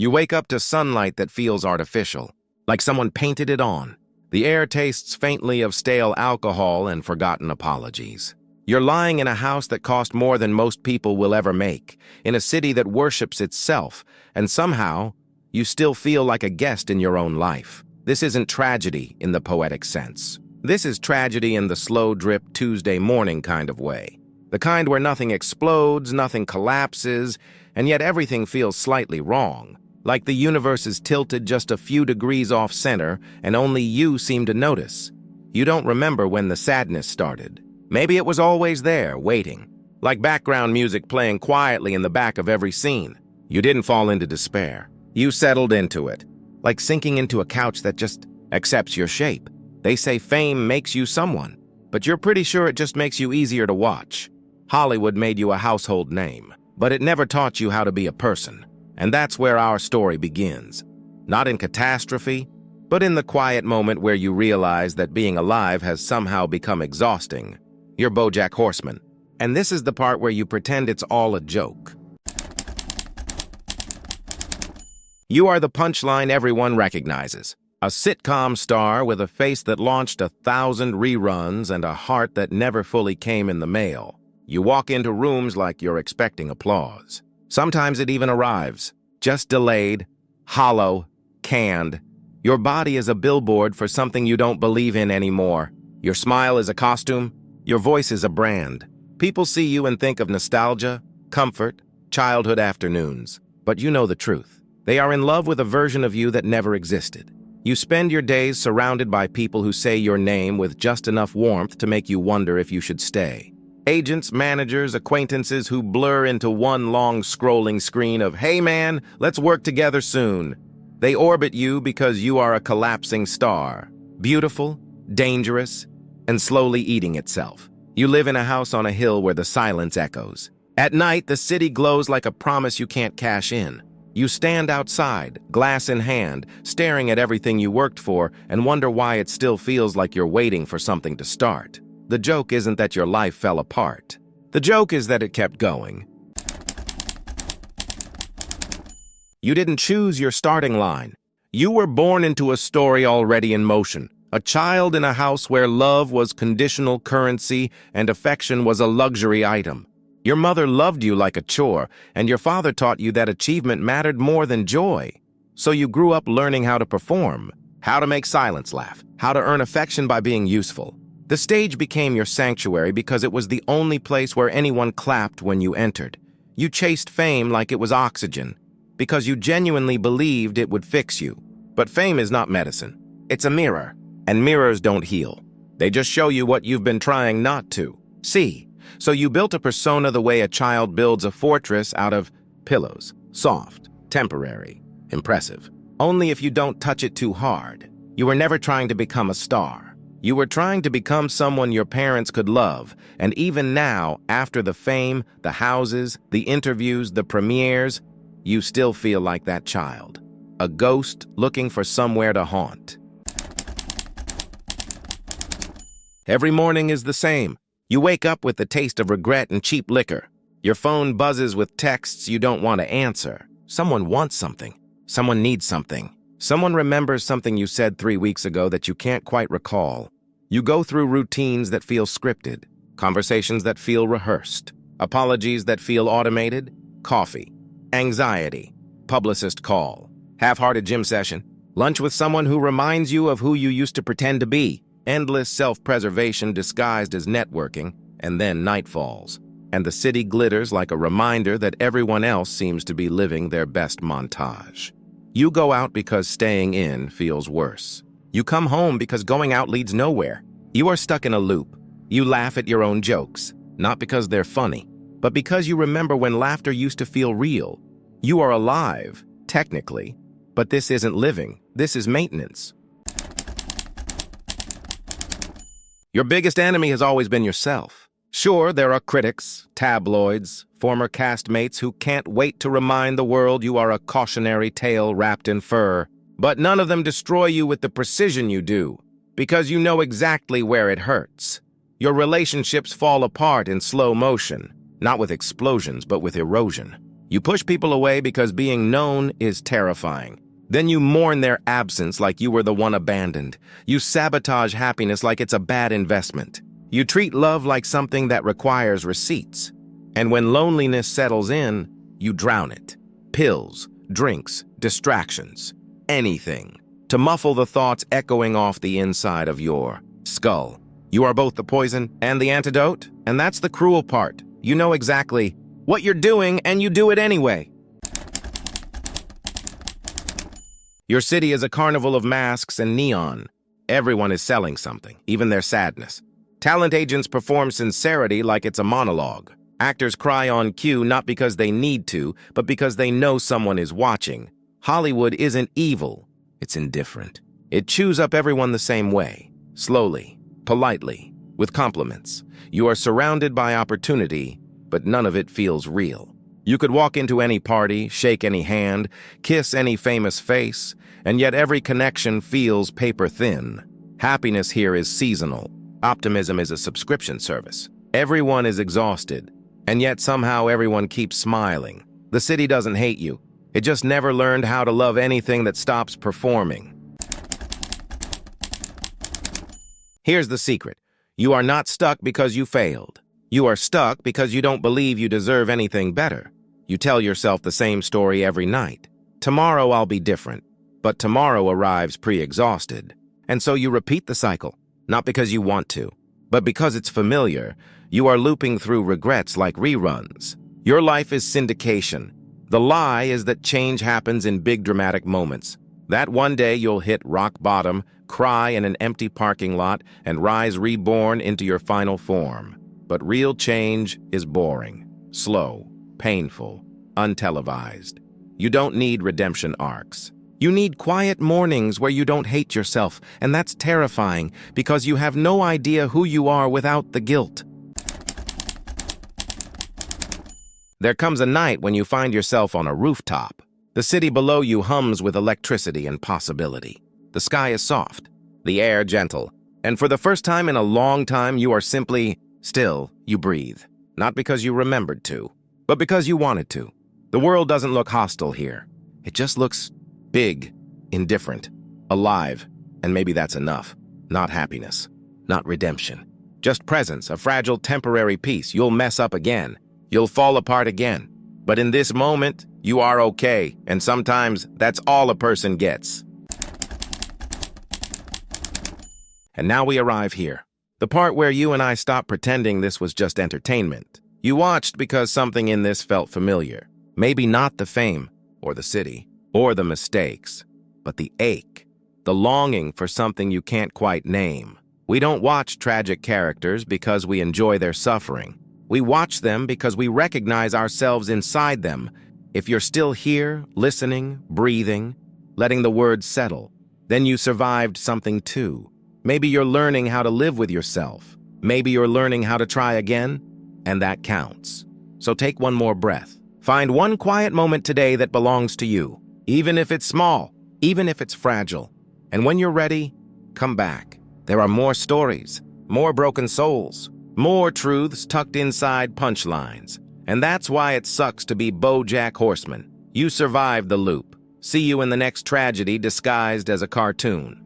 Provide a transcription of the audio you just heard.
You wake up to sunlight that feels artificial, like someone painted it on. The air tastes faintly of stale alcohol and forgotten apologies. You're lying in a house that cost more than most people will ever make, in a city that worships itself, and somehow, you still feel like a guest in your own life. This isn't tragedy in the poetic sense. This is tragedy in the slow-drip Tuesday morning kind of way. The kind where nothing explodes, nothing collapses, and yet everything feels slightly wrong. Like the universe is tilted just a few degrees off center, and only you seem to notice. You don't remember when the sadness started. Maybe it was always there, waiting. Like background music playing quietly in the back of every scene. You didn't fall into despair. You settled into it. Like sinking into a couch that just accepts your shape. They say fame makes you someone, but you're pretty sure it just makes you easier to watch. Hollywood made you a household name, but it never taught you how to be a person. And that's where our story begins. Not in catastrophe, but in the quiet moment where you realize that being alive has somehow become exhausting. You're BoJack Horseman, and this is the part where you pretend it's all a joke. You are the punchline everyone recognizes. A sitcom star with a face that launched 1,000 reruns and a heart that never fully came in the mail. You walk into rooms like you're expecting applause. Sometimes it even arrives, just delayed, hollow, canned. Your body is a billboard for something you don't believe in anymore. Your smile is a costume. Your voice is a brand. People see you and think of nostalgia, comfort, childhood afternoons. But you know the truth. They are in love with a version of you that never existed. You spend your days surrounded by people who say your name with just enough warmth to make you wonder if you should stay. Agents, managers, acquaintances who blur into one long scrolling screen of, "Hey man, let's work together soon." They orbit you because you are a collapsing star. Beautiful, dangerous, and slowly eating itself. You live in a house on a hill where the silence echoes. At night, the city glows like a promise you can't cash in. You stand outside, glass in hand, staring at everything you worked for and wonder why it still feels like you're waiting for something to start. The joke isn't that your life fell apart. The joke is that it kept going. You didn't choose your starting line. You were born into a story already in motion. A child in a house where love was conditional currency and affection was a luxury item. Your mother loved you like a chore, and your father taught you that achievement mattered more than joy. So you grew up learning how to perform, how to make silence laugh, how to earn affection by being useful. The stage became your sanctuary because it was the only place where anyone clapped when you entered. You chased fame like it was oxygen, because you genuinely believed it would fix you. But fame is not medicine. It's a mirror, and mirrors don't heal. They just show you what you've been trying not to see. So you built a persona the way a child builds a fortress out of pillows. Soft, temporary, impressive. Only if you don't touch it too hard. You were never trying to become a star. You were trying to become someone your parents could love, and even now, after the fame, the houses, the interviews, the premieres, you still feel like that child. A ghost looking for somewhere to haunt. Every morning is the same. You wake up with the taste of regret and cheap liquor. Your phone buzzes with texts you don't want to answer. Someone wants something. Someone needs something. Someone remembers something you said 3 weeks ago that you can't quite recall. You go through routines that feel scripted, conversations that feel rehearsed, apologies that feel automated, coffee, anxiety, publicist call, half-hearted gym session, lunch with someone who reminds you of who you used to pretend to be, endless self-preservation disguised as networking, and then night falls, and the city glitters like a reminder that everyone else seems to be living their best montage. You go out because staying in feels worse. You come home because going out leads nowhere. You are stuck in a loop. You laugh at your own jokes, not because they're funny, but because you remember when laughter used to feel real. You are alive, technically, but this isn't living. This is maintenance. Your biggest enemy has always been yourself. Sure, there are critics, tabloids, former castmates who can't wait to remind the world you are a cautionary tale wrapped in fur. But none of them destroy you with the precision you do, because you know exactly where it hurts. Your relationships fall apart in slow motion, not with explosions, but with erosion. You push people away because being known is terrifying. Then you mourn their absence like you were the one abandoned. You sabotage happiness like it's a bad investment. You treat love like something that requires receipts. And when loneliness settles in, you drown it. Pills, drinks, distractions, anything to muffle the thoughts echoing off the inside of your skull. You are both the poison and the antidote, and that's the cruel part. You know exactly what you're doing, and you do it anyway. Your city is a carnival of masks and neon. Everyone is selling something, even their sadness. Talent agents perform sincerity like it's a monologue. Actors cry on cue not because they need to, but because they know someone is watching. Hollywood isn't evil, it's indifferent. It chews up everyone the same way, slowly, politely, with compliments. You are surrounded by opportunity, but none of it feels real. You could walk into any party, shake any hand, kiss any famous face, and yet every connection feels paper thin. Happiness here is seasonal. Optimism is a subscription service. Everyone is exhausted, and yet somehow everyone keeps smiling. The city doesn't hate you. It just never learned how to love anything that stops performing. Here's the secret. You are not stuck because you failed. You are stuck because you don't believe you deserve anything better. You tell yourself the same story every night. Tomorrow I'll be different. But tomorrow arrives pre-exhausted. And so you repeat the cycle, not because you want to, but because it's familiar. You are looping through regrets like reruns. Your life is syndication. The lie is that change happens in big dramatic moments. That one day you'll hit rock bottom, cry in an empty parking lot, and rise reborn into your final form. But real change is boring, slow, painful, untelevised. You don't need redemption arcs. You need quiet mornings where you don't hate yourself, and that's terrifying because you have no idea who you are without the guilt. There comes a night when you find yourself on a rooftop. The city below you hums with electricity and possibility. The sky is soft, the air gentle, and for the first time in a long time you are simply still. You breathe, not because you remembered to, but because you wanted to. The world doesn't look hostile here. It just looks big, indifferent, alive, and maybe that's enough. Not happiness, not redemption. Just presence, a fragile temporary peace. You'll mess up again. You'll fall apart again. But in this moment, you are okay, and sometimes that's all a person gets. And now we arrive here. The part where you and I stop pretending this was just entertainment. You watched because something in this felt familiar. Maybe not the fame, or the city, or the mistakes, but the ache, the longing for something you can't quite name. We don't watch tragic characters because we enjoy their suffering. We watch them because we recognize ourselves inside them. If you're still here, listening, breathing, letting the words settle, then you survived something too. Maybe you're learning how to live with yourself. Maybe you're learning how to try again, and that counts. So take one more breath. Find one quiet moment today that belongs to you, even if it's small, even if it's fragile. And when you're ready, come back. There are more stories, more broken souls, more truths tucked inside punchlines. And that's why it sucks to be BoJack Horseman. You survived the loop. See you in the next tragedy disguised as a cartoon.